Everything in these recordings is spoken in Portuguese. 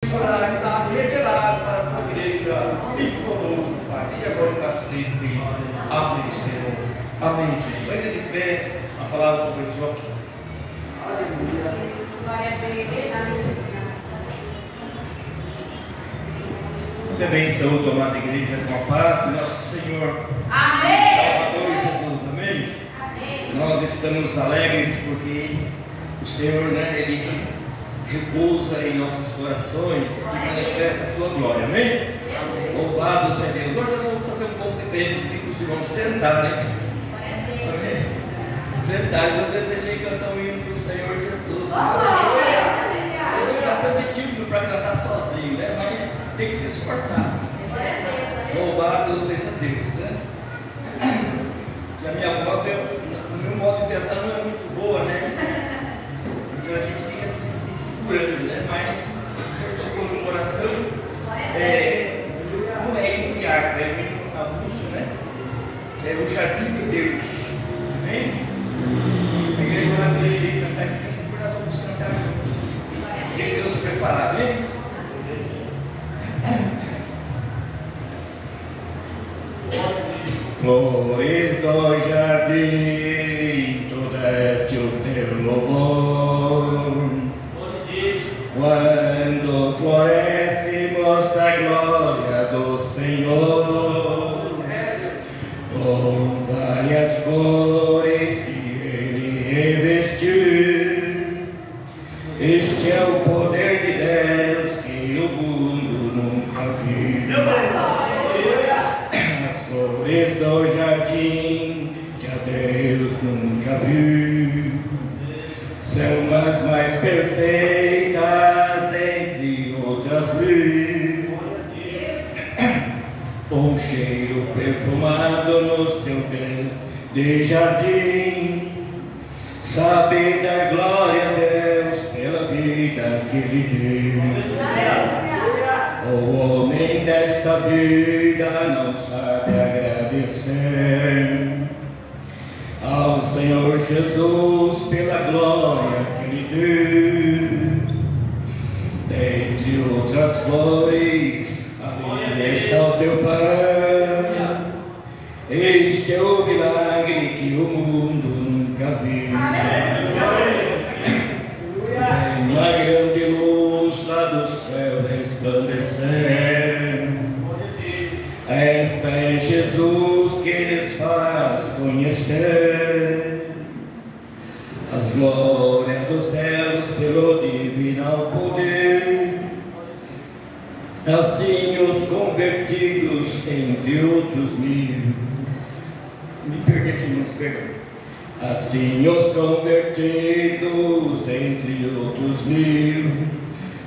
Está revelado para a tua igreja. Fique conosco, Pai, e agora para sempre. Amém, Senhor. Amém, Jesus. Ainda de pé, a palavra do Senhor. Aleluia. Glória a Deus. Também saúde, amada igreja, com a paz do nosso Senhor. Amém. Salvador Jesus. Amém. Amém. Nós estamos alegres porque o Senhor, Ele repousa em nossos corações e manifesta a sua glória. Amém? Louvado seja Deus. Hoje nós vamos fazer um pouco diferente, pedir para os irmãos sentarem. Amém? Sentarem. Eu desejei cantar um hino para o Senhor Jesus. Eu sou bastante tímido para cantar sozinho, né? Mas tem que se esforçar. Louvado seja Deus, né? E a minha voz, o meu modo de pensar não é muito boa, né? Então a gente fica se segurando, né? Mas o Senhor tocou no coração. Não é hino de harpa, é hino avulso, né? É o jardim de Deus. Amém? A igreja vai poder cantar esse hino, porque nós vamos cantar juntos. Tem Deus preparar, amém? Flores do jardim, tu deste o teu louvor. Quando floresce, mostra a glória do Senhor. Com várias cores que Ele revestiu. Este é o poder de Deus que o mundo nunca viu. As flores do jardim que a Deus nunca viu são as mais perfeitas entre outras mil. Um cheiro perfumado no seu de jardim, sabe da glória a Deus pela vida que lhe deu. O homem desta vida não sabe agradecer ao Senhor Jesus pela glória que lhe deu. Dentre outras flores, ali está o teu pão. Este é o milagre que o mundo nunca viu. Tem uma grande luz lá do céu resplandecer. Esta é Jesus que lhes faz conhecer as glórias dos céus pelo divino poder. Assim os convertidos entre outros mil. Me perdi aqui, mas perdão. Assim os convertidos entre outros mil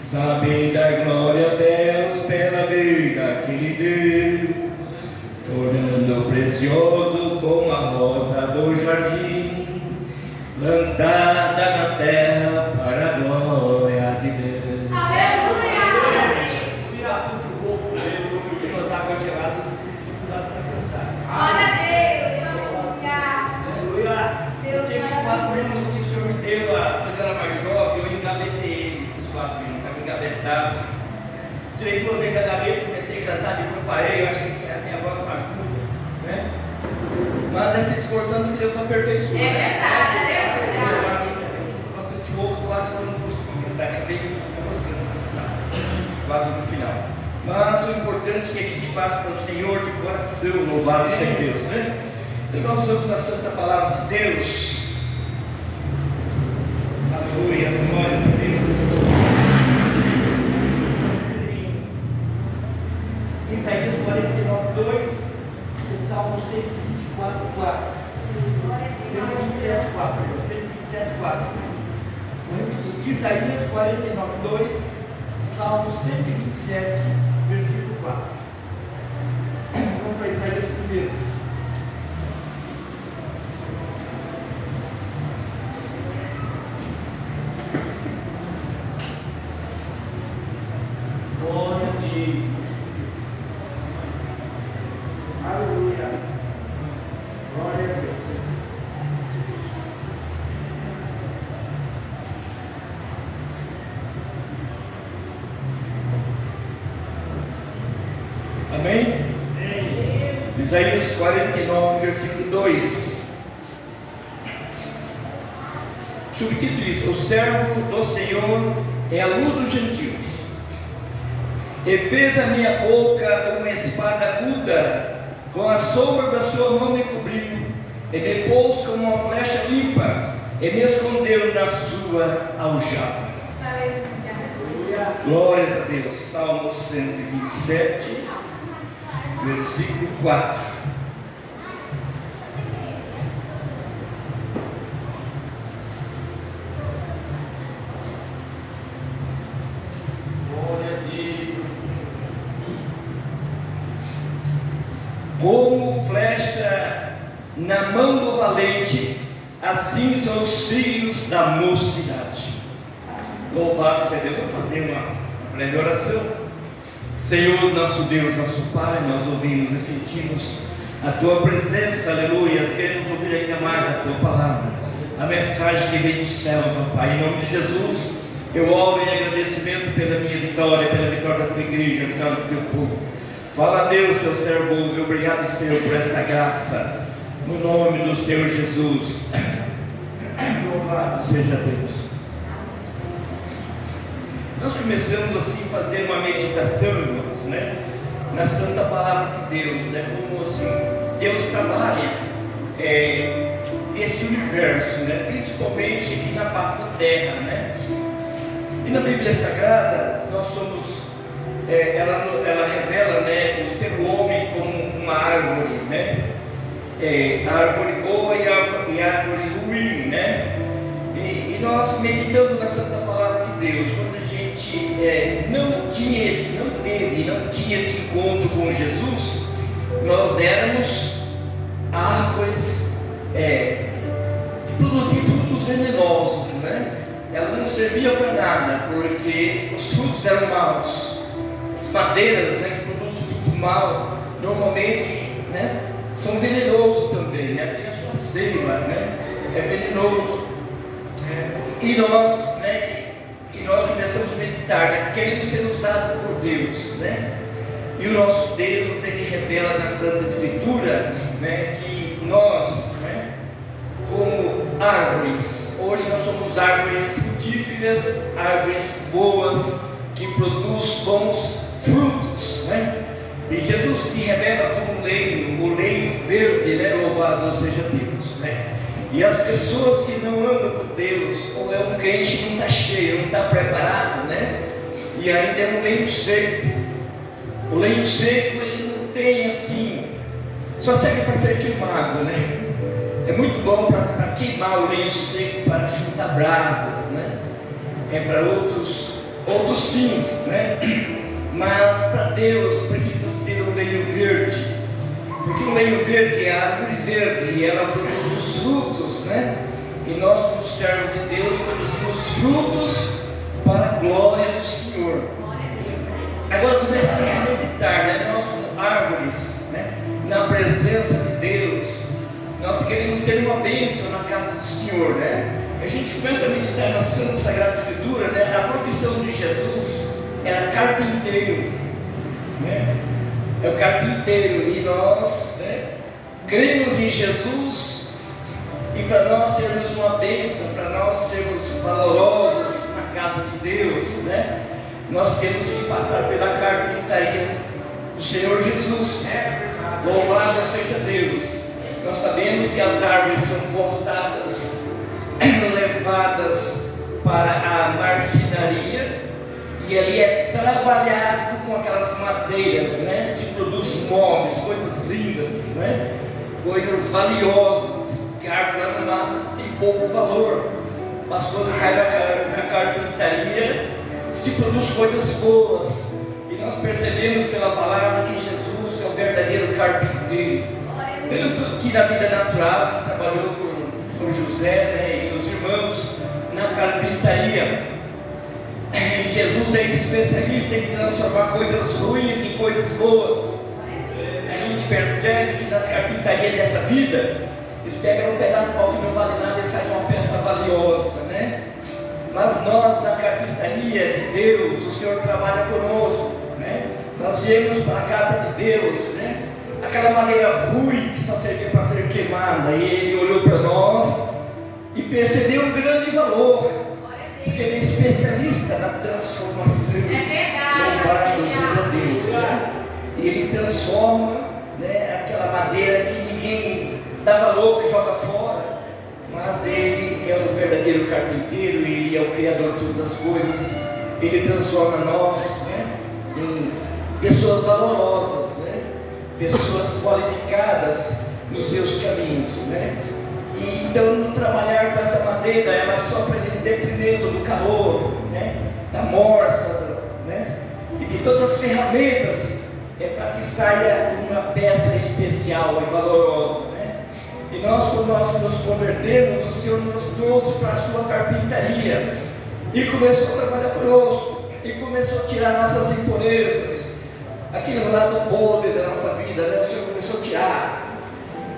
sabem dar glória a Deus pela vida que lhe deu, tornando precioso como a rosa do jardim, plantada na terra para a glória de Deus. Aleluia! Respiração de roubo, aleluia! Nós água gelada, dificuldade para cansar. Glória a Deus! Aleluia! Teve 4 anos que o Senhor me deu, quando eu era mais jovem, eu engavetei eles, esses 4 anos, estava engavetado. Tirei 2 ainda da gaveta, comecei a cantar, me preparei, eu achei que a minha voz não ajuda, né? Mas é se esforçando que Deus aperfeiçoa. É verdade, aleluia! Bastante roubo, quase que eu não consegui cantar, acabei quase no final. Mas o importante é que a gente faça para o Senhor de coração, louvado seja Deus, né? Então nós usamos a santa palavra de Deus. Aleluia, as glórias de Deus. Isaías 49:2 e Salmo 124:4. 127:4. 127:4. Vou repetir. Isaías 49:2, Salmo 127, versículo 4. Vamos para Isaías primeiro. Glória a Deus. Aleluia. Glória a Deus. Amém? Isaías 49, versículo 2. Subtítulo diz: o servo do Senhor é a luz dos gentios, e fez a minha boca uma espada aguda, com a sombra da sua mão me cobriu, e me pôs como uma flecha limpa, e me escondeu na sua aljava. Glórias a Deus. Salmo 127, versículo 4. Como flecha na mão do valente, assim são os filhos da mocidade. Louvado seja Deus. Vamos fazer uma breve oração. Senhor, nosso Deus, nosso Pai, nós ouvimos e sentimos a Tua presença, aleluia. Queremos ouvir ainda mais a Tua palavra, a mensagem que vem dos céus, ó Pai. Em nome de Jesus, eu oro em agradecimento pela minha vitória, pela vitória da Tua igreja, pela vitória do Teu povo. Fala a Deus, Teu servo ouve. Obrigado, Senhor, por esta graça, no nome do Senhor Jesus. Louvado seja Deus. Nós começamos assim a fazer uma meditação, irmãos, né? Na Santa Palavra de Deus, né? Como assim Deus trabalha este universo, né? Principalmente aqui na face da terra, né? E na Bíblia Sagrada nós somos, ela revela, né, o ser homem como uma árvore, né? Árvore boa e árvore ruim, né? E nós meditando na Santa Palavra de Deus, quando a gente não tinha esse encontro com Jesus, nós éramos árvores que produziam frutos venenosos, né? Ela não servia para nada, porque os frutos eram maus. As madeiras, né, que produzem fruto mau, normalmente, né, são venenosos também, né? Tem a sua seiva, né? É venenoso. E nós começamos a meditar, né? Queremos ser usados por Deus, né? E o nosso Deus, Ele revela na Santa Escritura, né, que nós, né, como árvores, hoje nós somos árvores frutíferas, árvores boas, que produzem bons frutos, né? E Jesus se revela como o lenho verde, né? Louvado seja Deus, né? E as pessoas que não andam com Deus, ou é um crente que não está cheio, não está preparado, né? E ainda é um lenho seco. O lenho seco, ele não tem assim, só serve para ser queimado, né? É muito bom para queimar o lenho seco, para juntar brasas, né? É para outros fins, né? Mas para Deus precisa ser um lenho verde, porque o lenho verde é a árvore verde e ela produz os frutos, né? E nós, como servos de Deus, produzimos frutos para a glória do Senhor. Agora começamos a meditar, né? Nós, como árvores, né, na presença de Deus, nós queremos ser uma bênção na casa do Senhor, né? A gente começa a meditar na Santa Sagrada Escritura, né? A profissão de Jesus era carpinteiro, né? É o carpinteiro, e nós, né, cremos em Jesus, e para nós sermos uma bênção, para nós sermos valorosos na casa de Deus, né, nós temos que passar pela carpintaria do Senhor Jesus. Louvado seja Deus. Nós sabemos que as árvores são cortadas, levadas para a marcenaria, e ali é trabalhado com aquelas madeiras, né? Se produz móveis, coisas lindas, né? Coisas valiosas, porque a árvore lá no mato tem pouco valor, mas quando cai na carpintaria, se produz coisas boas. E nós percebemos pela palavra que Jesus é o verdadeiro carpinteiro, tanto que na vida natural, que trabalhou com José, né, e seus irmãos na carpintaria. Jesus é especialista em transformar coisas ruins em coisas boas. A gente percebe que nas carpintarias dessa vida, eles pegam um pedaço de pau que não vale nada e eles fazem uma peça valiosa, né? Mas nós, na carpintaria de Deus, o Senhor trabalha conosco, né? Nós viemos para a casa de Deus, né? Aquela madeira ruim que só servia para ser queimada, e Ele olhou para nós e percebeu um grande valor, porque Ele é especialista na transformação. Louvado seja Deus, né? E Ele transforma, né, aquela madeira que ninguém dá valor, que joga fora, mas Ele é o verdadeiro carpinteiro, Ele é o Criador de todas as coisas. Ele transforma nós, né, em pessoas valorosas, né, pessoas qualificadas nos seus caminhos, né? E então, no trabalhar com essa madeira, ela sofre de detrimento do calor, né, da morsa, né, e de todas as ferramentas, para que saia uma peça especial e valorosa, né? E nós, quando nós nos convertemos, o Senhor nos trouxe para a sua carpintaria e começou a trabalhar conosco, e começou a tirar nossas impurezas, aquele lado podre da nossa vida, né? O Senhor começou a tirar,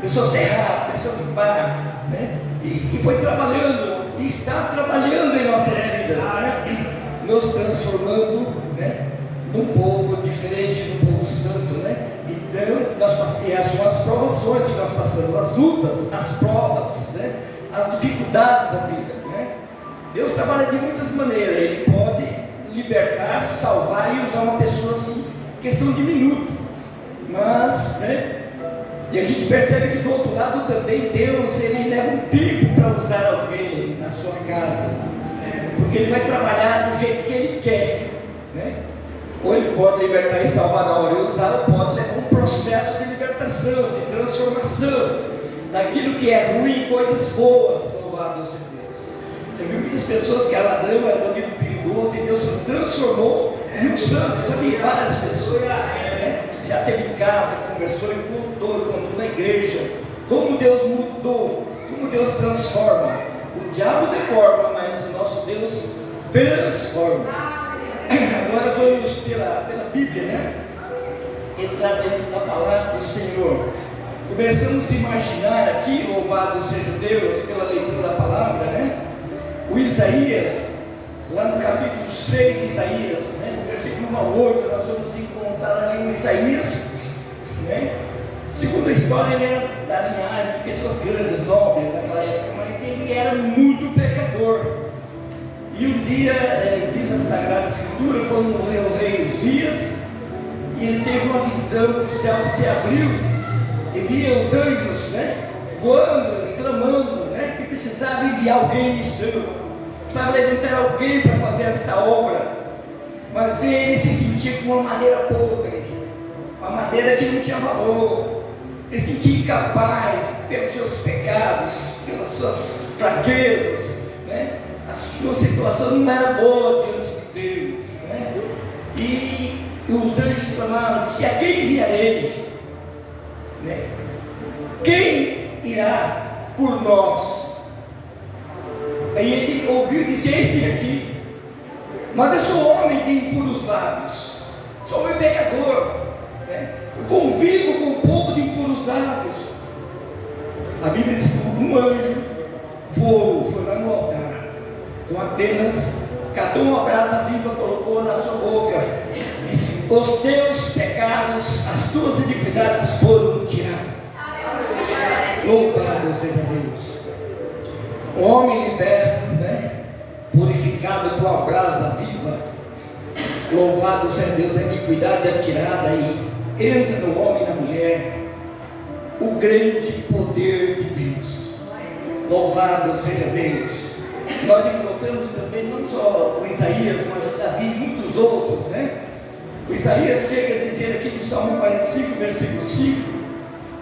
começou a serrar, começou a limpar, né? E foi trabalhando, e está trabalhando em nossas vidas, né? Nos transformando, né, num povo diferente, num povo santo, né? Então, são as provações que nós passamos, as lutas, as provas, né? As dificuldades da vida, né? Deus trabalha de muitas maneiras. Ele pode libertar, salvar e usar uma pessoa assim, questão de minuto, mas, né? E a gente percebe que do outro lado também Deus, Ele leva um tempo para usar alguém na sua casa, porque Ele vai trabalhar do jeito que Ele quer, né? Ou Ele pode libertar e salvar na hora e usar, ou pode levar um processo de libertação, de transformação daquilo que é ruim, coisas boas. Louvado seja Deus. Você viu muitas pessoas que eram ladrão, era bandido perigoso, e Deus se transformou em um santo. Já vi várias pessoas, né? Já teve em casa, conversou e contou na igreja como Deus mudou, como Deus transforma. O diabo deforma, mas o nosso Deus transforma. Agora vamos pela Bíblia, né? Entrar dentro da palavra do Senhor. Começamos a imaginar aqui, louvado seja Deus, pela leitura da palavra, né? O Isaías, lá no capítulo 6 de Isaías, né? No versículo 1 ao 8, nós vamos encontrar ali o Isaías, né? Segundo a história, ele era da linhagem de pessoas grandes, nobres naquela época, mas ele era muito pecador. E um dia, diz a Sagrada Escritura, quando morreu o rei Uzias, e ele teve uma visão, o céu se abriu, e via os anjos, né, voando e clamando, né, que precisava enviar alguém em missão, precisava levantar alguém para fazer esta obra, mas ele se sentia com uma madeira podre, uma madeira que não tinha valor, ele se sentia incapaz pelos seus pecados, pelas suas fraquezas, né? A sua situação não era boa diante de Deus, né? E os anjos clamaram, se a quem enviarei, né? Quem irá por nós? Aí ele ouviu e disse, eis-me aqui, mas eu sou homem de impuros lábios, sou um pecador, né? Eu convivo com o povo de impuros lábios. A Bíblia diz que um anjo foi lá no altar, com apenas catou uma brasa viva, colocou na sua boca, disse, os teus pecados, as tuas iniquidades foram tiradas. Louvado seja Deus. O homem liberto, né, purificado com a brasa viva, louvado seja Deus, a iniquidade é tirada e entra no homem e na mulher o grande poder de Deus. Louvado seja Deus. Nós encontramos também não só o Isaías, mas o Davi e muitos outros, né? O Isaías chega a dizer aqui no Salmo 45, versículo 5,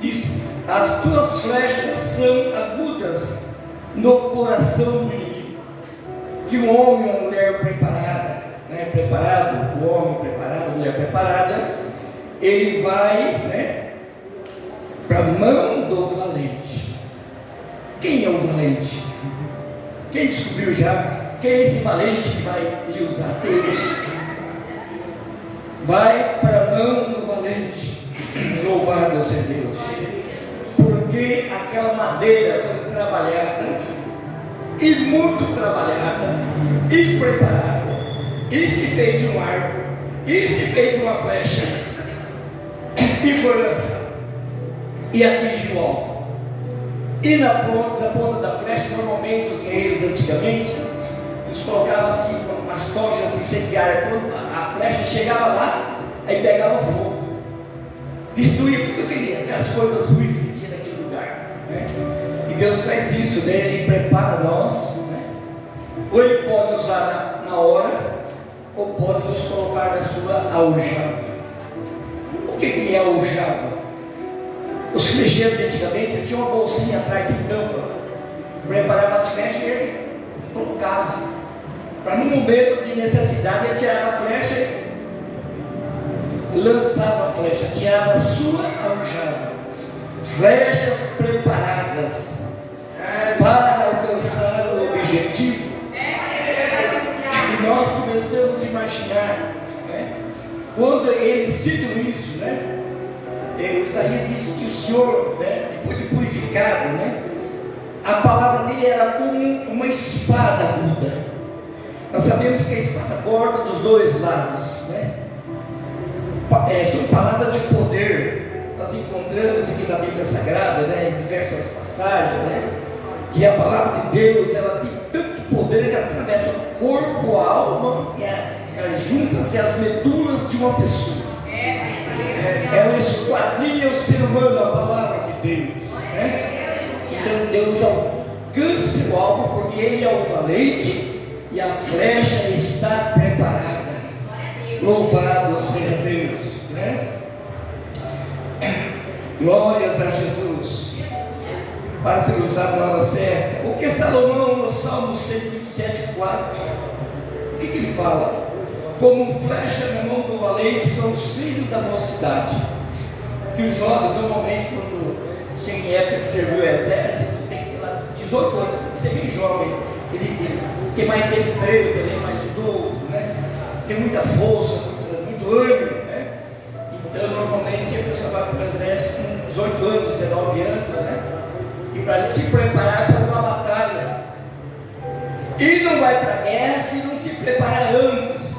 diz, as tuas flechas são agudas no coração do inimigo. Que um homem ou uma mulher preparada, né? Preparado, o homem preparado, a mulher preparada, ele vai, né, para a mão do valente. Quem é o valente? Quem descobriu já? Quem é esse valente que vai lhe usar? Deus. Vai para a mão do valente. Louvado seja Deus. Porque aquela madeira foi trabalhada, e muito trabalhada, e preparada, e se fez um arco, e se fez uma flecha, E foi lançado. E atingiu o alvo. E na ponta da flecha, normalmente os guerreiros antigamente, eles colocavam assim umas tochas incendiárias. Quando a flecha chegava lá, aí pegava fogo. Destruía tudo aquelas coisas ruins que tinha naquele lugar, né? E Deus faz isso, né? Ele prepara nós, né? Ou Ele pode usar na hora, ou pode nos colocar na sua aljava. O que é aljava? Os flecheiros antigamente eles tinham uma bolsinha atrás sem tampa, preparava as flechas e ele colocava, para no momento de necessidade ele tirava a flecha, lançava a flecha, tirava a sua aljava. Flechas preparadas para alcançar o objetivo. E nós começamos a imaginar, né? Quando ele citou isso, né? Isaías disse que o Senhor, né, depois de purificado, né, a palavra dele era como uma espada aguda. Nós sabemos que a espada corta dos dois lados, né? São palavras de poder. Nós encontramos aqui na Bíblia Sagrada, né, em diversas passagens, né, que a palavra de Deus ela tem tanto poder que atravessa o corpo, a alma e as juntas e as medulas de uma pessoa. Ela esquadrinha o ser humano, a palavra de Deus, né? Então Deus alcança o alvo porque Ele é o valente e a flecha está preparada. Louvado seja Deus, né? Glórias a Jesus, para ser usado na hora certa. O que Salomão no Salmo 127,4, o que ele fala? Como flecha na mão do valente são os filhos da mocidade. Que os jovens normalmente, quando chegam em época de servir o exército, tem que ter lá 18 anos, tem que ser bem jovem. Ele tem mais destreza, ele é mais novo, né? Tem muita força, muito ânimo, né? Então normalmente a pessoa vai para o exército com 18 anos, 19 anos, né? E para ele se preparar para uma batalha. E não vai para a guerra se não se preparar antes.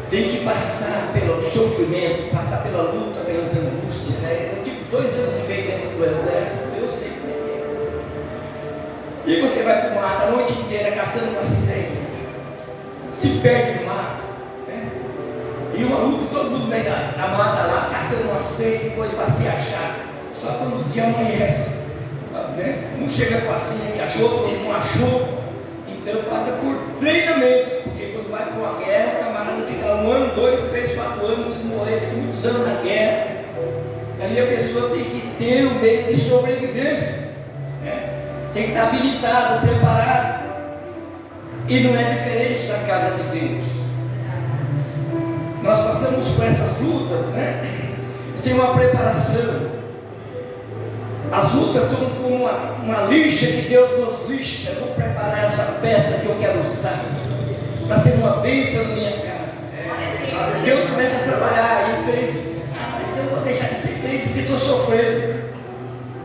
Tem que passar pelo sofrimento, passar pela luta, pelas angústias, né? Eu tive 2 anos e meio dentro do exército, eu sei como é. E você vai para o mato a noite inteira caçando uma senha, se perde no mato, né? E uma luta, todo mundo pega a mata lá, caçando uma senha e depois vai se achar. Só quando o dia amanhece, né? Um chega com a senha que achou, outro não achou. Então passa por treinamentos, porque quando vai para uma guerra, o camarada fica 1 ano, 2, 3, 4 anos, se morrer, fica muitos anos na guerra. Ali a pessoa tem que ter um meio de sobrevivência, né? Tem que estar habilitado, preparado. E não é diferente da casa de Deus. Nós passamos por essas lutas, né? Sem uma preparação. As lutas são como uma lixa que Deus nos lixa. Eu vou preparar essa peça que eu quero usar para ser uma bênção na minha casa. Deus começa a trabalhar e o crente diz: mas eu vou deixar de ser crente porque estou sofrendo.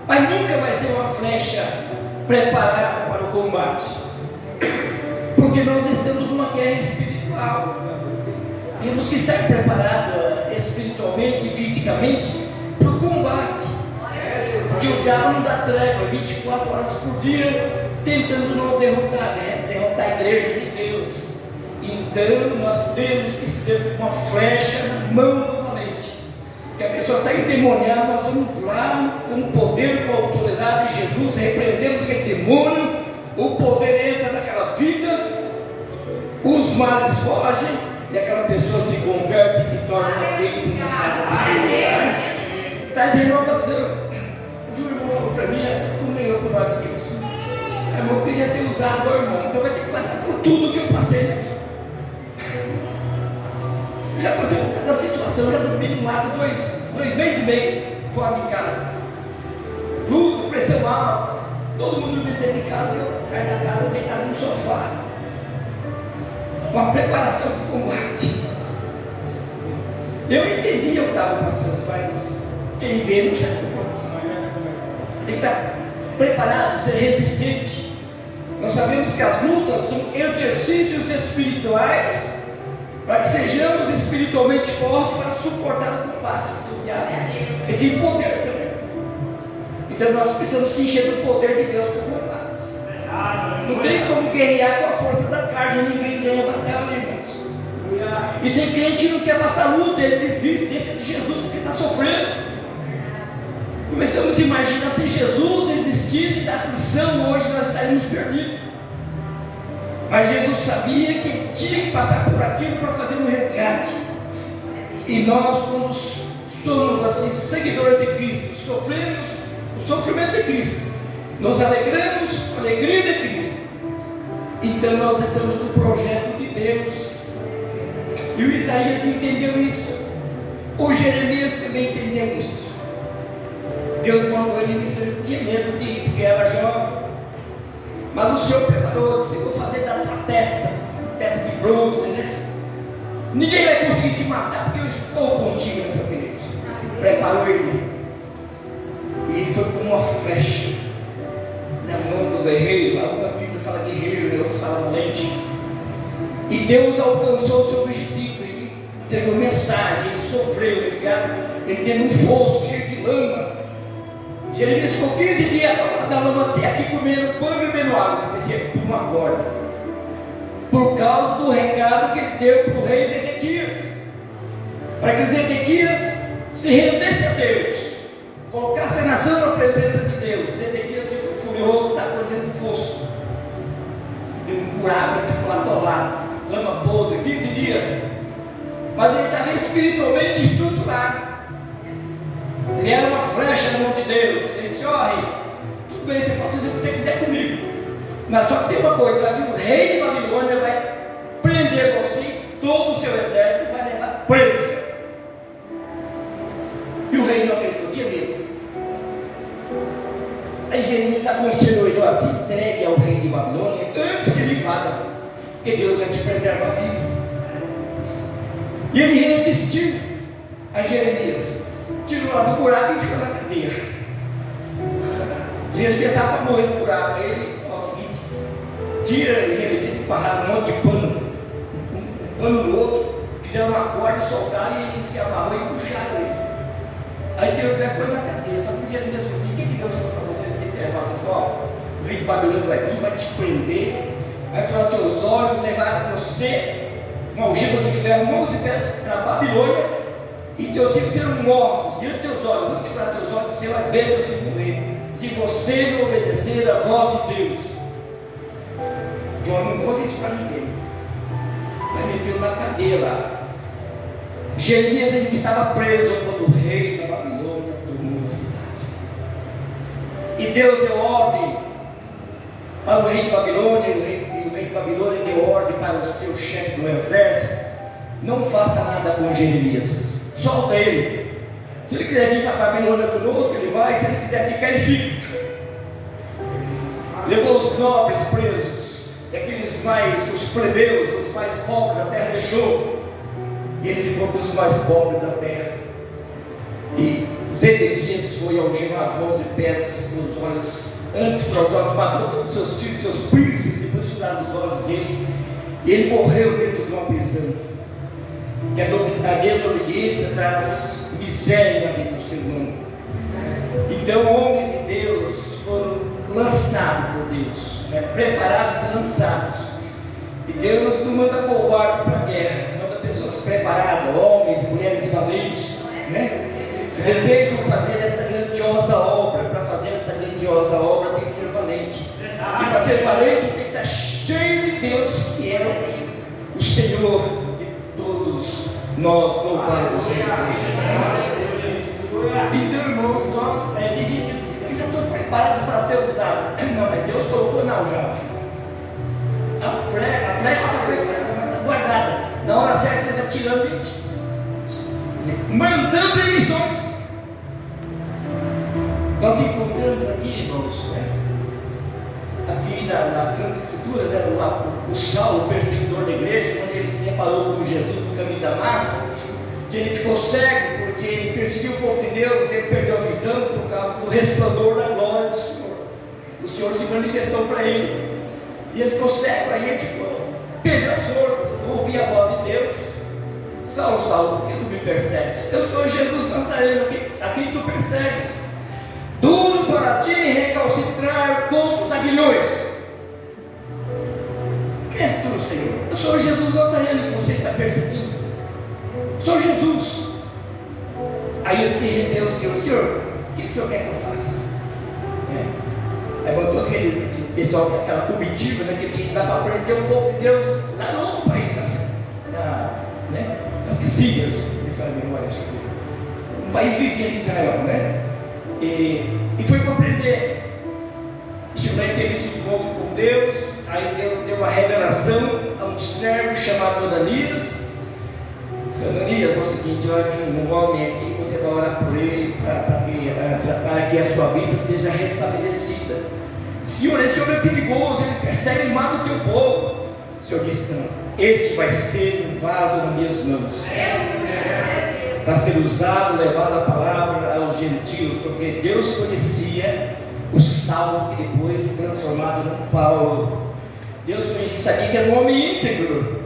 Mas nunca vai ser uma flecha preparada para o combate, porque nós estamos numa guerra espiritual. Temos que estar preparados espiritualmente e fisicamente para o combate. Porque o diabo não dá trégua 24 horas por dia tentando nos derrotar a igreja de Deus. Então nós temos que ser uma flecha na mão do valente. Que a pessoa está endemoniada, nós vamos lá com poder, com autoridade de Jesus, repreendemos aquele demônio, o poder entra naquela vida, os males fogem e aquela pessoa se converte e se torna uma bênção na casa de Deus. Traz renovação. Um irmão falou para mim, como eu com nós aqui, irmão, eu queria ser usado, irmão, então vai ter que passar por tudo que eu passei na vida. Eu já passei por cada situação, eu já dormi no mato 2 meses e meio fora de casa. Luta, pressão alta, todo mundo dormindo dentro de casa, eu atrás da casa, deitado no sofá. Uma preparação para o combate. Eu entendi o que estava passando, mas quem vê não sabe. Tem que estar preparado, ser resistente. Nós sabemos que as lutas são exercícios espirituais para que sejamos espiritualmente fortes para suportar o combate do diabo. Ele tem poder também. Então nós precisamos se encher do poder de Deus para o combate. Não tem como guerrear com a força da carne, ninguém ganha batalha, irmãos. E tem crente que não quer passar luta, ele desiste, deixa de Jesus porque está sofrendo. Começamos a imaginar, se Jesus desistisse da aflição, hoje nós estaríamos perdidos. Mas Jesus sabia que tinha que passar por aquilo para fazer um resgate. E nós, quando somos assim, seguidores de Cristo, sofremos o sofrimento de Cristo, nos alegramos com a alegria de Cristo, então nós estamos no projeto de Deus. E o Isaías entendeu isso, o Jeremias também entendeu isso. Deus mandou ele disse, ele tinha medo de ir, porque era jovem. Mas o Senhor preparou, disse, vou fazer da tua testa de bronze, né? Ninguém vai conseguir te matar, porque eu estou contigo nessa peleja. Preparou ele. E ele foi como uma flecha na mão do guerreiro. Algumas Bíblias falam guerreiro, outras falam valente. E Deus alcançou o seu objetivo. Ele entregou mensagem, ele sofreu, ele teve um fosso cheio de lama. Jeremias ficou 15 dias da lama até aqui comendo pão e bebendo água, descia por uma corda, por causa do recado que ele deu para o rei Zedequias, para que Zedequias se rendesse a Deus, colocasse a nação na presença de Deus. Zedequias ficou furioso, está por dentro do fosso, deu um buraco, ele ficou lá atolado, lama podre, 15 dias, mas ele estava espiritualmente estruturado. Ele era uma flecha na mão de Deus. Ele disse, ó rei, tudo bem, você pode fazer o que você quiser comigo, mas só que tem uma coisa, vai vir o rei de Babilônia, vai prender você, todo o seu exército, e vai levar preso. E o rei não acreditou, tinha medo. Aí Jeremias aconselhou ele, ó, se entregue ao rei de Babilônia antes que ele invada, porque Deus vai te preservar vivo. E ele resistiu a Jeremias, tirou lá do buraco e ficou na cadeia. Jeremias estava para morrer no buraco. Aí ele falou o seguinte: tira Jeremias, esparraram um monte de pano, um pano no outro, fizeram uma corda, soltaram e ele se amarrou e puxaram ele. Aí tirou o pé e pôs na cadeia. Só que Jeremias falou assim: o que Deus falou para você nesse intervalo? Ó, o rei de Babilônia vai vir, vai te prender, vai furar teus olhos, levar você uma algema de ferro, mãos e pés para a Babilônia, e teus filhos serão mortos diante de teus olhos. Antes de furar teus olhos, você vai ver seus filhos morrer, se você não obedecer a voz de Deus. João, não conta isso para ninguém. Vai meter na cadeia lá. Jeremias ainda estava preso quando o rei da Babilônia tomou a cidade. E Deus deu ordem para o rei de Babilônia, e o rei de Babilônia deu ordem para o seu chefe do exército: não faça nada com Jeremias, solta ele. Se ele quiser vir para a Babilônia conosco, ele vai. Se ele quiser ficar, ele fica. Levou os nobres presos, aqueles mais, os plebeus, os mais pobres da terra, deixou. E ele ficou com os mais pobres da terra. E Zedequias foi algemar mãos e pés nos olhos. Antes para os olhos, matou todos os seus filhos, seus príncipes, depois tiraram os olhos dele. E ele morreu dentro de uma prisão. Que a desobediência traz miséria na vida do ser humano. Então, homens de Deus foram lançados por Deus, né? Preparados e lançados. E Deus não manda covarde para a guerra, manda pessoas preparadas, homens e mulheres valentes, né? Que desejam fazer esta grandiosa obra. Para fazer essa grandiosa obra tem que ser valente. E para ser valente tem que estar cheio de Deus, que é o Senhor de todos nós, louvados seja Deus. Então, irmãos, nós, tem gente que diz: eu já estou preparado para ser usado. Não, mas Deus colocou na aljava. A flecha está preparada, mas está guardada. Na hora certa ele está tirando e mandando emissões. Nós encontramos aqui, irmãos, né? Aqui na Santa Escritura, né? O Saulo, o perseguidor da igreja, quando ele se deparou com Jesus no caminho de Damasco, que ele ficou cego porque ele perseguiu o povo de Deus, ele perdeu a visão por causa do resplendor da glória do Senhor. O Senhor se manifestou para ele e ele ficou cego. Aí ele perdeu as forças, não ouvia a voz de Deus. Saulo, Saulo, por que tu me persegues? Eu sou Jesus Nazareno, a quem tu persegues. Duro para ti recalcitrar contra os aguilhões. Quem é tu, Senhor? Eu sou Jesus Nazareno que você está perseguindo. Sou Jesus. Aí ele se rendeu ao Senhor. Senhor, o que o Senhor quer que eu faça? Aí mandou aquele pessoal, aquela comitiva, né, que tinha que dar para prender o povo de Deus lá no outro país, assim, nas Quicias, me fala a memória, um país vizinho de Israel, né? E foi para prender. Chegou aí, teve esse encontro com Deus. Aí Deus deu uma revelação a um servo chamado Ananias. Ananias, é o seguinte: olha, um homem aqui, você vai orar por ele para que a sua vista seja restabelecida. Senhor, esse homem é perigoso, ele persegue e mata o teu povo. O Senhor disse: não, este vai ser um vaso nas minhas mãos, para ser usado, levado a palavra aos gentios, porque Deus conhecia o Saulo, que depois transformado no Paulo. Deus sabia que era um homem íntegro,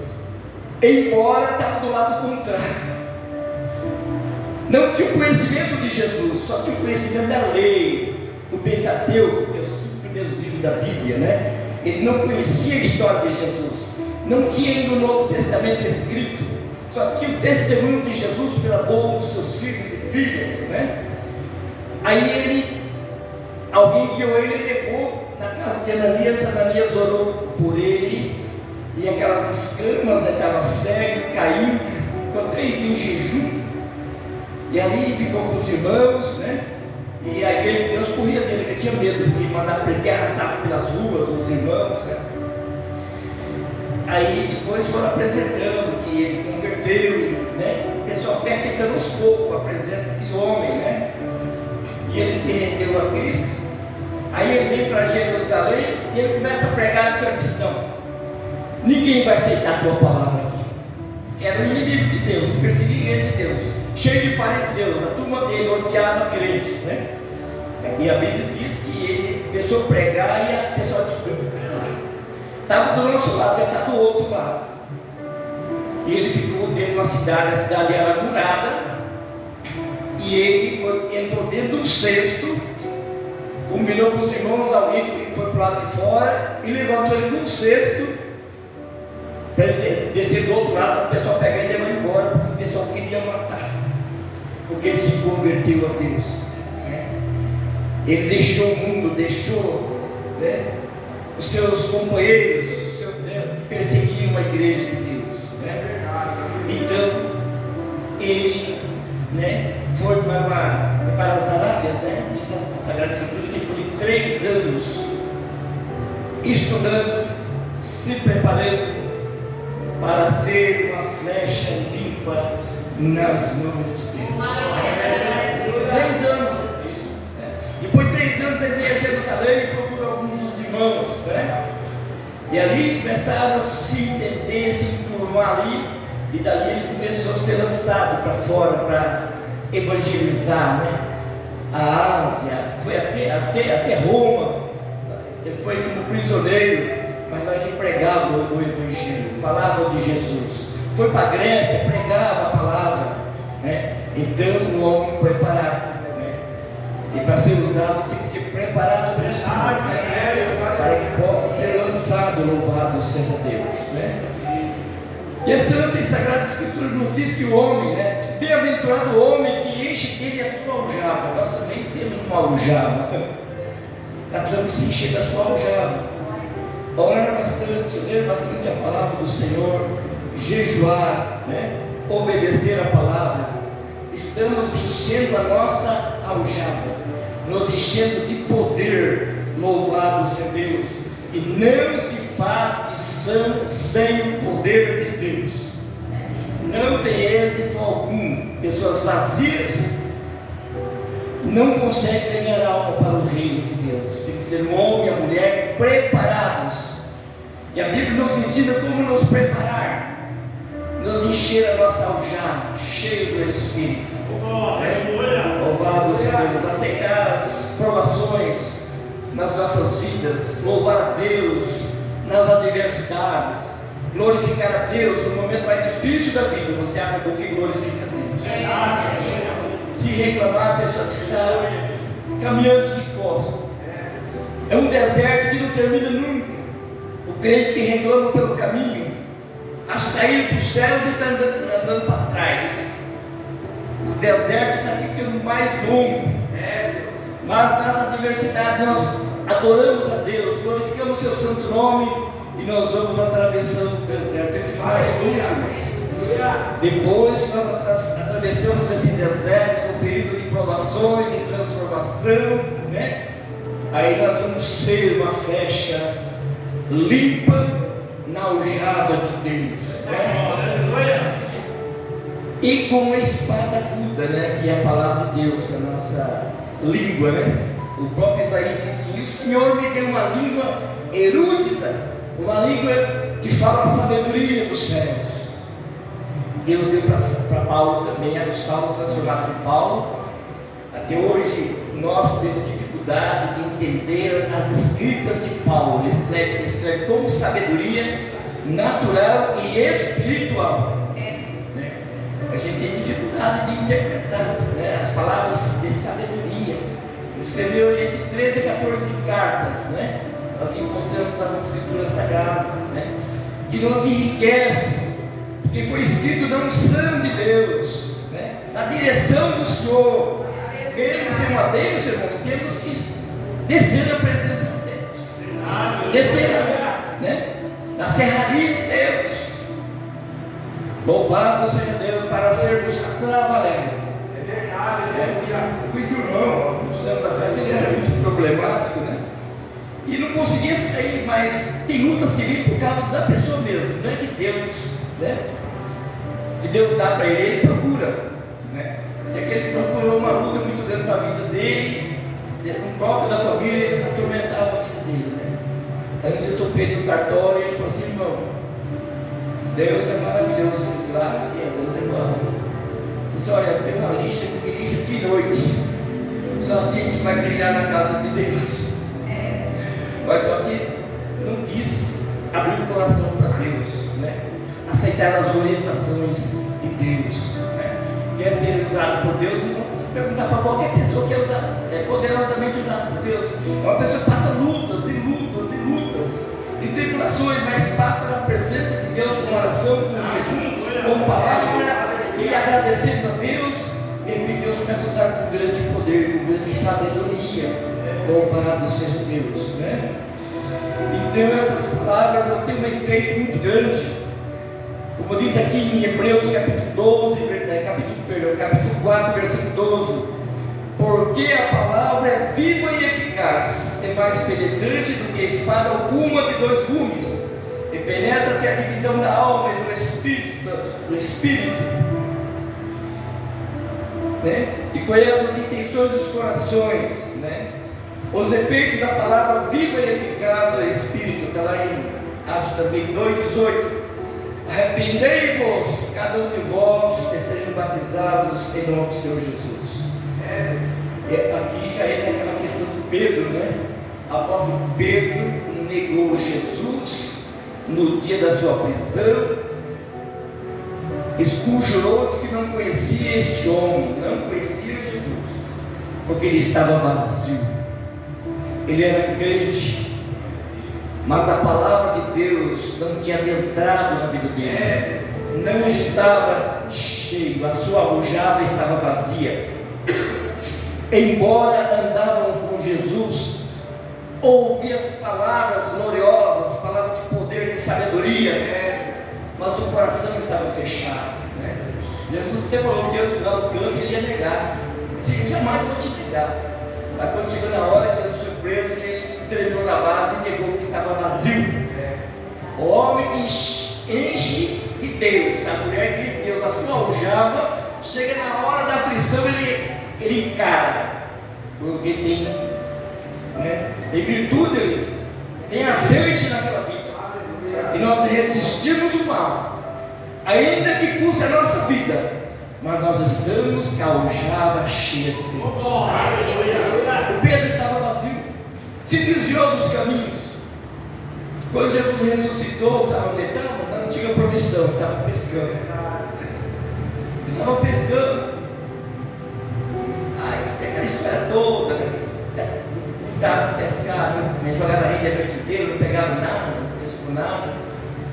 embora estava do lado contrário. Não tinha o conhecimento de Jesus, só tinha o conhecimento da lei, do Pentateuco, que é os 5 primeiros livros da Bíblia, né? Ele não conhecia a história de Jesus, não tinha ainda o Novo Testamento escrito, só tinha o testemunho de Jesus pela boca dos seus filhos e filhas, né? Aí alguém guiou ele e levou na casa de Ananias. Ananias orou por ele, e aquelas escamas, né, estava cego, caiu, ficou 3 dias em jejum, e ali ficou com os irmãos, né? E a igreja de Deus corria dele, porque tinha medo de mandar prender, arrastar pelas ruas os irmãos, né? Aí depois foram apresentando que ele converteu, né? O pessoal foi aceitando aos poucos a presença daquele homem, né? E ele se rendeu a Cristo. Aí ele veio para Jerusalém e ele começa a pregar. E o Senhor disse: não, ninguém vai aceitar a tua palavra aqui. Era um inimigo de Deus, perseguidor de Deus, cheio de fariseus, a turma dele odiava crente, né? E a Bíblia diz que ele começou a pregar e a pessoa descobriu: estava do nosso lado, já está do outro lado. E ele ficou dentro de uma cidade, a cidade era murada, e ele entrou dentro de um cesto, combinou com os irmãos, alguém foi para o lado de fora e levantou ele com um cesto para ele descer do outro lado. O pessoal pega ele e leva embora, porque o pessoal queria matar, porque ele se converteu a Deus, né? Ele deixou o mundo, deixou, né, os seus companheiros, que perseguiam a igreja de Deus, né? Então ele, né, foi para as Arábias, né? Diz a Sagrada Escritura que ele ficou 3 anos estudando, se preparando para ser uma flecha limpa nas mãos de Deus. 3 anos. Depois de 3 anos ele veio a Jerusalém e procurou alguns dos irmãos, né? E ali começaram a se entender, se enturmar ali, e dali ele começou a ser lançado para fora para evangelizar, né? A Ásia, foi até Roma. Ele foi como prisioneiro, mas lá ele pregava o Evangelho, falava de Jesus. Foi para a Grécia, pregava a palavra, né? Então o homem preparado, né? E para ser usado tem que ser preparado pelo Senhor, né? Para que possa ser lançado. Louvado seja Deus, né? E a Santa e Sagrada Escritura nos diz que o homem, né? Bem-aventurado o homem que enche dele a sua aljava. Nós também temos uma aljava. Nós precisamos se encher da sua aljava. Orar bastante, ler bastante a palavra do Senhor, jejuar, né? Obedecer a palavra. Estamos enchendo a nossa aljava, nos enchendo de poder. Louvado seja Deus. E não se faz missão sem o poder de Deus. Não tem êxito algum. Pessoas vazias não conseguem ganhar alma para o reino de Deus. Tem que ser um homem e uma mulher preparados. E a Bíblia nos ensina como nos preparar, nos encher a nossa aljava, cheio do Espírito. Louvado seja Deus. Aceitar as provações nas nossas vidas, louvar a Deus nas adversidades, glorificar a Deus no momento mais difícil da vida. Você abre a boca e glorifica a Deus. Se reclamar, a pessoa está caminhando de costas. É um deserto que não termina nunca. O crente que reclama pelo caminho, acha que está indo para os céus e está andando para trás. O deserto está ficando mais longo. Mas nas adversidades nós adoramos a Deus, glorificamos o seu santo nome e nós vamos atravessando o deserto. Ele fica mais longo. Depois que nós atravessamos esse deserto, um período de provações, de transformação, né? Aí nós vamos ser uma flecha limpa na aljava de Deus, né? E com uma espada aguda, né? Que é a palavra de Deus, a nossa língua, né? O próprio Isaías diz assim: o Senhor me deu uma língua erudita, uma língua que fala a sabedoria dos céus. Deus deu para Paulo também, era o Saulo transformado em Paulo. Até hoje nós temos dificuldade de entender as escritas de Paulo. Ele escreve com sabedoria natural e espiritual. A gente tem dificuldade de interpretar, né, as palavras de sabedoria. Ele escreveu entre 13 e 14 cartas, né? Nós encontramos nas escrituras sagradas, né? Que nos enriquece, porque foi escrito na unção de Deus, né? Na direção do Senhor. Queremos ser uma bênção, irmãos, temos que descer na presença de Deus, descer né, na serraria de Deus. Louvado seja Deus para sermos trabalhados. Eu conheci o irmão, muitos anos atrás, ele era muito problemático, né? E não conseguia sair, mas tem lutas que vêm por causa da pessoa mesmo, não é de Deus, né? Que Deus dá para ele, ele procura, né? É que ele procurou uma luta muito grande para a vida dele, um próprio da família, ele atormentava a vida dele, né? Aí eu topei no cartório e ele falou assim: irmão, Deus é maravilhoso. Claro que Deus é bom. Eu disse: olha, eu tenho uma lista que me lixa de noite. Só assim a gente vai brilhar na casa de Deus. Mas só que não quis abrir o coração para Deus, né? Aceitar as orientações de Deus, né? Quer ser usado por Deus, não perguntar para qualquer pessoa que é poderosamente usado por Deus. Uma pessoa que passa lutas e lutas e lutas e tribulações, mas passa na presença de Deus com oração, com jejum, com palavra e agradecendo a Deus, e Deus começa a usar com grande poder, com grande sabedoria. Louvado seja Deus, né? Então essas palavras têm um efeito muito grande, como diz aqui em Hebreus capítulo 4, versículo 12: porque a palavra é viva e eficaz, é mais penetrante do que espada alguma de dois gumes, e penetra até a divisão da alma e do espírito, né? E conhece as intenções dos corações, né? Os efeitos da palavra viva e eficaz do Espírito, está lá em Atos também 2,18: arrependei-vos, cada um de vós, e sejam batizados em nome do Senhor Jesus. Aqui já entra aquela questão do Pedro, né? O próprio Pedro negou Jesus no dia da sua prisão, escujurou, disse que não conhecia este homem, não conhecia Jesus, porque ele estava vazio. Ele era crente, mas a palavra de Deus não tinha adentrado na vida dele, não estava cheio, a sua aljava estava vazia. Embora andavam com Jesus, ouviam palavras gloriosas, palavras de poder, de sabedoria, mas o coração estava fechado, né? Jesus até falou que antes do final do canto ele ia negar, disse: jamais vou te negar. Mas quando chegou na hora, Jesus surpreso, ele tremeu na base e negou que estava vazio. O homem que enche de Deus, a mulher de Deus, a sua aljava, chega na hora da aflição, ele encara, porque tem, né, tem virtude ali, tem azeite naquela vida, e nós resistimos o mal, ainda que custe a nossa vida, mas nós estamos com a aljava cheia de Deus. O Pedro estava vazio, se desviou dos caminhos. Quando Jesus ressuscitou, sabe onde estava? Não tinha profissão, estava pescando. Estava pescando. Aí, aquela história toda, né? Pescar, né? Jogar na rede a noite inteira, não pegava nada, não pescou nada.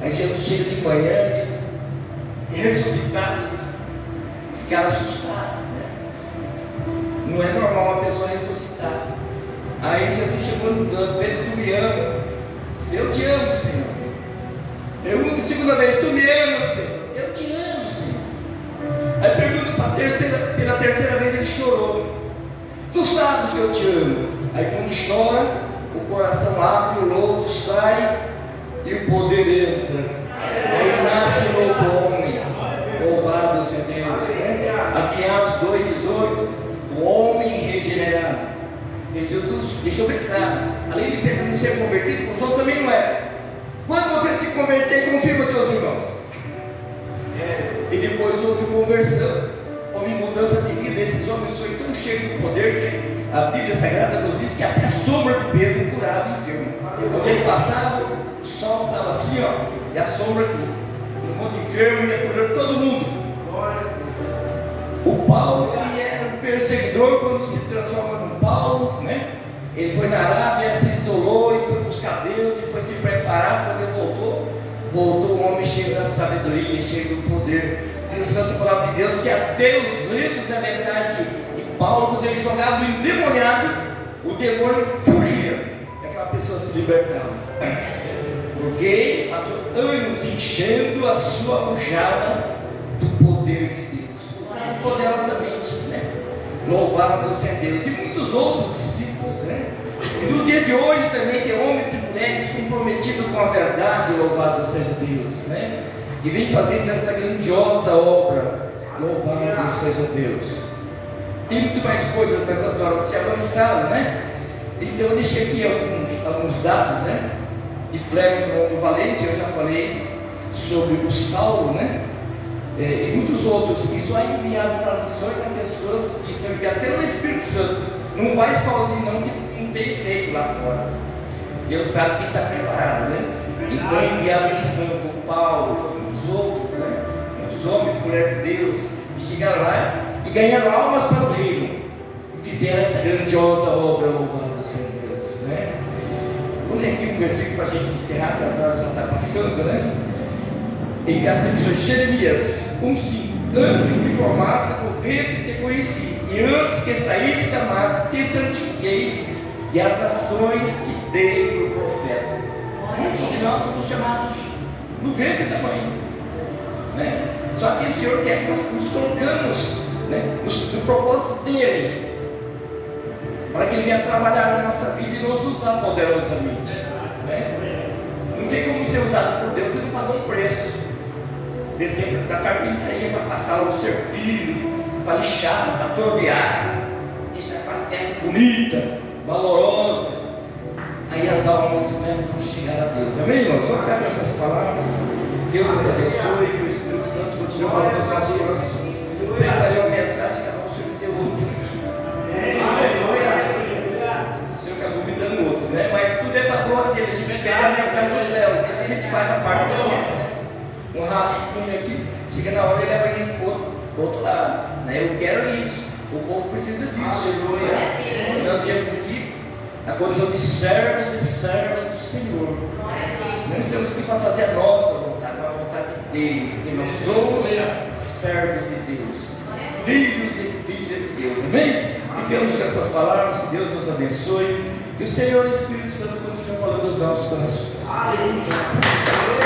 Aí Jesus chega de manhã, eles ressuscitados, ficaram assustados, né? Não é normal uma pessoa ressuscitar. Aí Jesus chegou no canto, Pedro, tu me amas? Eu te amo, Senhor. Pergunta a segunda vez, tu me amas, Pedro? Eu te amo, Senhor. Aí pergunta pela terceira vez, ele chorou. Tu sabes que eu te amo. Aí quando chora, o coração abre, o lodo sai e o poder entra. Aí nasce o novo homem. Louvado seja Deus, né? Aqui em Atos 2,18, o homem regenerado. E Jesus deixou bem claro, além de Pedro não ser convertido, os outros também não eram. Quando você se converter, confirma teus irmãos. E depois houve conversão, houve mudança de vida. Esses homens foram tão cheios de poder que a Bíblia Sagrada nos diz que até a sombra de Pedro curava o enfermo. Quando ele passava, o sol estava assim, ó, e a sombra do mundo enfermo ia curando todo mundo. O Paulo, ele era um perseguidor. Quando se transforma num Paulo, né? Ele foi na Arábia, se isolou e foi buscar Deus e foi se preparar. Quando ele voltou um homem cheio da sabedoria, cheio do poder. Diz a Santa Palavra de Deus que até os lenços da verdade de Paulo, quando ele jogava o endemoniado, o demônio fugia, e aquela pessoa se libertava, porque ele passou anos enchendo a sua algema do poder de Deus, usando poderosamente, né? Louvado seja Deus. E muitos outros discípulos, né? E nos dias de hoje também tem homens e mulheres comprometidos com a verdade, louvado seja Deus, né? E vem fazendo esta grandiosa obra, louvado seja Deus. Tem muito mais coisas nessas horas se avançaram, né? Então eu deixei aqui alguns dados, né? De flecha do valente. Eu já falei sobre o Saulo, né? E muitos outros que só enviaram para as missões a pessoas que são enviadas pelo Espírito Santo. Não vai sozinho não, que não tem efeito lá fora. Deus sabe quem está preparado, né? Então enviaram missão, foi o Paulo, foi muitos outros, né? Muitos homens, mulheres de Deus, que chegaram lá e ganharam almas para o reino e fizeram essa grandiosa obra, louvado seja Deus, né? Vou ler aqui um versículo para a gente encerrar, que as horas já estão passando, né? Em Jeremias 1,5: antes que me formasse no ventre te conheci, e antes que saísse da mar te santifiquei, e as nações te dei por profeta. Muitos de nós fomos chamados no ventre da mãe, né? Só que o Senhor quer que nós nos colocamos, né, no propósito dele, para que ele venha trabalhar na nossa vida e nos usar poderosamente, né? Não tem como ser usado por Deus se não pagou um preço. Descendo da carpintaria para passar o serpilho, para lixar, para tornear, deixar a peça bonita, valorosa. Aí as almas começam a chegar a Deus. Amém, irmãos? Só ficar com essas palavras. Deus nos abençoe, que o Espírito Santo continue falando nos nossos corações. Eu preparei uma mensagem que a nossa me deu outra. O Senhor acabou me dando outra, né? Mas tudo é para a glória dele. A gente pega a mensagem dos céus, a gente faz a parte da gente, né? Um rascunho aqui, chega na hora e leva a gente para o outro lado, né? Eu quero isso, o povo precisa disso. Nós viemos aqui na condição de servos e servas do Senhor. Não estamos aqui para fazer a nossa vontade, mas a vontade dele, porque nós somos servos de Deus, filhos e filhas de Deus. Amém? Ficamos com essas palavras, que Deus nos abençoe, e o Senhor e o Espírito Santo continuem falando aos nossos corações. Aleluia.